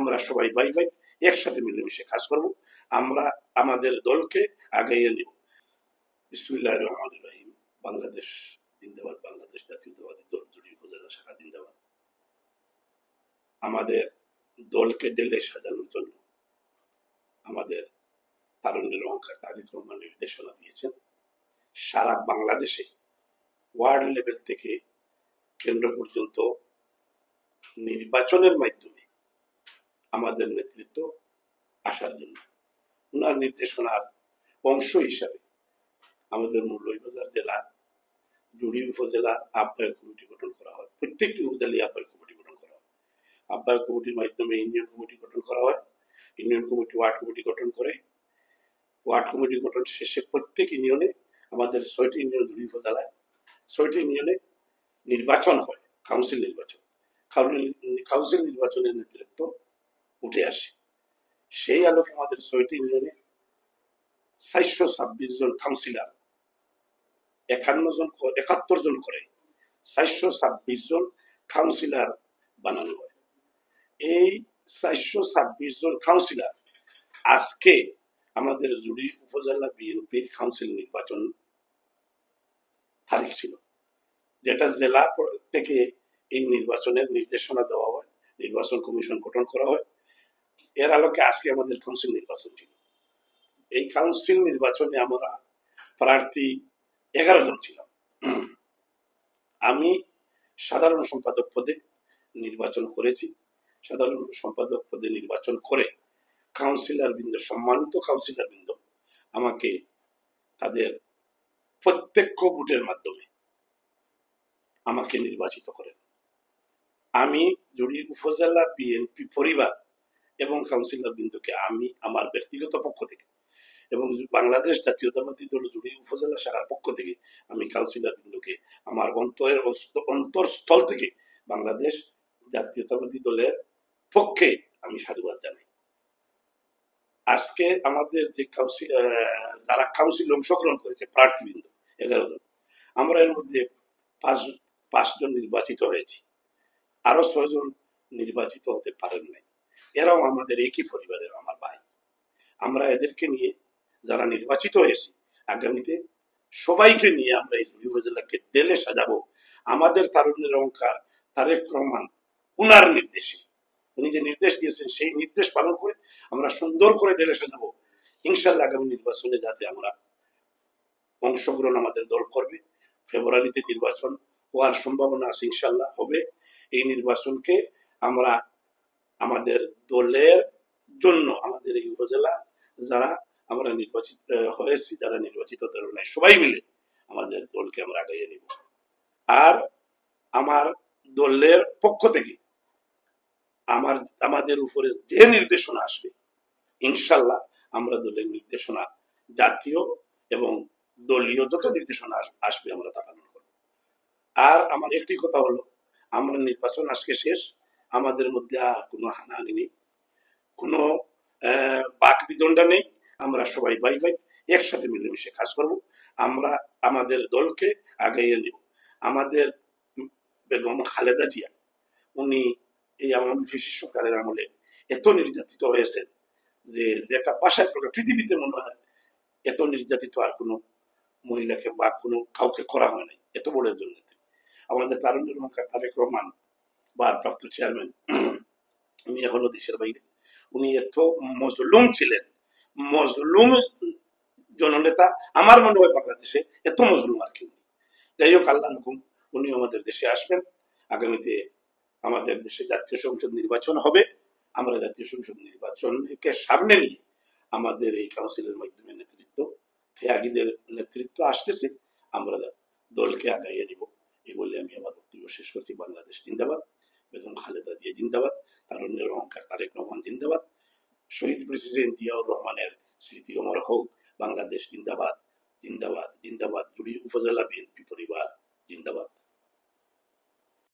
আমরা সবাই ভাই ভাই একসাথে মিলেমিশে কাজ করব। আমরা আমাদের দলকে আগাইয়ে নেব। বিসমিল্লাহির রহমানির রহিম। বাংলাদেশ জিন্দাবাদ, বাংলাদেশ জাতীয়তাবাদী দল জুড়ি উপজেলা শাখা জিন্দাবাদ। আমাদের দলকে ডেলে সাজানোর জন্য আমাদের তারুণ্যের অহংকার তারেক রহমান নির্দেশনা দিয়েছেন। সারা বাংলাদেশে ওয়ার্ড লেভেল থেকে কেন্দ্র পর্যন্ত নির্বাচনের মাধ্যমে আমাদের নেতৃত্ব আসার জন্য ওনার নির্দেশনার অংশ হিসাবে আমাদের মৌলভীবাজার জেলার জুড়ি উপজেলা আহ্বায়ক কমিটি গঠন করা হয়। প্রত্যেকটি উপজেলায় আহ্বায়ক কমিটি গঠন করা হয়। আহ্বায়ক কমিটির মাধ্যমে ইউনিয়ন কমিটি গঠন করা হয়। ইউনিয়ন কমিটি ওয়ার্ড কমিটি গঠন করে। ওয়ার্ড কমিটি গঠন শেষে প্রত্যেক ইউনিয়নে আমাদের 6টি ইউনিয়ন জুড়ি উপজেলায় 6টি ইউনিয়নে নির্বাচন হয়, কাউন্সিল নির্বাচন। কাউন্সিল নির্বাচনের নেতৃত্ব উঠে আসে। সেই আলোকে আমাদের 6টি ইউনিয়নে 426 জন কাউন্সিলর 71 জন করে 426 জন কাউন্সিলর বানানো হয়। এই 426 জন কাউন্সিলর আজকে আমাদের জুড়ি উপজেলা বিএনপির কাউন্সিল নির্বাচন তারিখ ছিল, যেটা জেলা থেকে এই নির্বাচনের নির্দেশনা দেওয়া হয়, নির্বাচন কমিশন গঠন করা হয়। এর আলোকে আজকে আমাদের কাউন্সিল নির্বাচন ছিল। এই কাউন্সিল নির্বাচনে আমরা প্রার্থী 11 জন ছিলাম। আমি সাধারণ সম্পাদক পদে নির্বাচন করেছি। সাধারণ সম্পাদক পদে নির্বাচন করে কাউন্সিলর বৃন্দ, সম্মানিত কাউন্সিলর বৃন্দ আমাকে তাদের প্রত্যক্ষ ভোটের মাধ্যমে আমাকে নির্বাচিত করেন। আমি জুড়ি উপজেলা বিএনপি পরিবার এবং কাউন্সিলর বৃন্দকে আমি আমার ব্যক্তিগত পক্ষ থেকে এবং বাংলাদেশ জাতীয়তাবাদী দল জুড়ি উপজেলা শাখার পক্ষ থেকে আমি কাউন্সিলর বৃন্দকে আমার অন্তরস্থল থেকে বাংলাদেশ জাতীয়তাবাদী দলের পক্ষে আমি সাধুবাদ জানাই। আজকে আমাদের যে যারা কাউন্সিলে অংশগ্রহণ করেছে প্রার্থীবৃন্দ 11 জন, আমরা এর মধ্যে 5 জন নির্বাচিত হয়েছি, আরো 6 জন নির্বাচিত হতে পারেন নাই। এরাও আমাদের একই পরিবারের আমার ভাই। আমরা এদেরকে নিয়ে যারা নির্বাচিত হয়েছে আগামীতে সবাইকে নিয়ে আমরা এই উপজেলাকে ডেলে সাজাবো। আমাদের তারুণ্যের অহংকার তারেক রহমান উনার নির্দেশে, উনি যে নির্দেশ দিয়েছেন সেই নির্দেশ পালন করে আমরা সুন্দর করে ডেলে সাজাবো। ইনশাল্লাহ আগামী নির্বাচনে যাতে আমরা অংশগ্রহণ আমাদের দল করবে। ফেব্রুয়ারিতে নির্বাচন হওয়ার সম্ভাবনা আছে, ইনশাল্লাহ হবে। এই নির্বাচনকে আমরা আমাদের দলের জন্য আমাদের এই উপজেলা যারা আমরা নির্বাচিত হয়েছি, যারা নির্বাচিত দল নাই, সবাই মিলে আমাদের দলকে আমরা আগাইয়ে নিব। আর আমার দলের পক্ষ থেকে আমাদের উপরে যে নির্দেশনা আসবে ইনশাল্লাহ আমরা দলের নির্দেশনা জাতীয় এবং দলীয় যত নির্দেশনা আসবে আমরা তা পালন করব। আর আমার একটি কথা হলো, আমরা নির্বাচন আজকে শেষ, আমাদের মধ্যে আর কোনো হানাহানি নেই, কোনো বাক বিদণ্ডা নেই। আমরা সবাই ভাই ভাই একসাথে মিলেমিশে কাজ করব। আমরা আমাদের দলকে আগাইয়ে নেব। আমাদের বেগম খালেদা জিয়া উনি এই আওয়ামী ফ্যাসিস্ট সরকারের আমলে এত নির্যাতিত হয়েছেন যে যেটা ভাষায় পৃথিবীতে মনে হয় এত নির্যাতিত আর কোনো মহিলাকে বা কোনো কাউকে করা হয় নাই, এত বড় একজন নেতা। আমাদের তারুণ্যের অহংকার তারেক রহমান ভারপ্রাপ্ত চেয়ারম্যান, উনি এখনো দেশের বাইরে। উনি এত মজলুম ছিলেন, মজলুম জননেতা। আমার মনে হয় বাংলাদেশে এত মজলুম আর কেউ নেই। যাই হোক, আল্লাহ হুকুম উনি আমাদের দেশে আসবেন। আগামীতে আমাদের দেশে জাতীয় সংসদ নির্বাচন হবে। আমরা জাতীয় সংসদ নির্বাচনকে সামনে নিয়ে আমাদের এই কাউন্সিলের মাধ্যমে নেতৃত্ব, ত্যাগীদের নেতৃত্ব আসতেছে, আমরা দলকে আগাইয়ে নিব। এই বলে আমি আমার বক্তব্য শেষ করছি। বাংলাদেশ জিন্দাবাদ, বেগম খালেদা জিয়া জিন্দাবাদ, তারুণ্যের অহংকার তারেক রহমান জিন্দাবাদ, শহীদ প্রেসিডেন্ট জিয়াউর রহমানের স্মৃতি অমর হোক। বাংলাদেশ জিন্দাবাদ, জিন্দাবাদ, জিন্দাবাদ। জুড়ি উপজেলা বিএনপি পরিবার জিন্দাবাদ।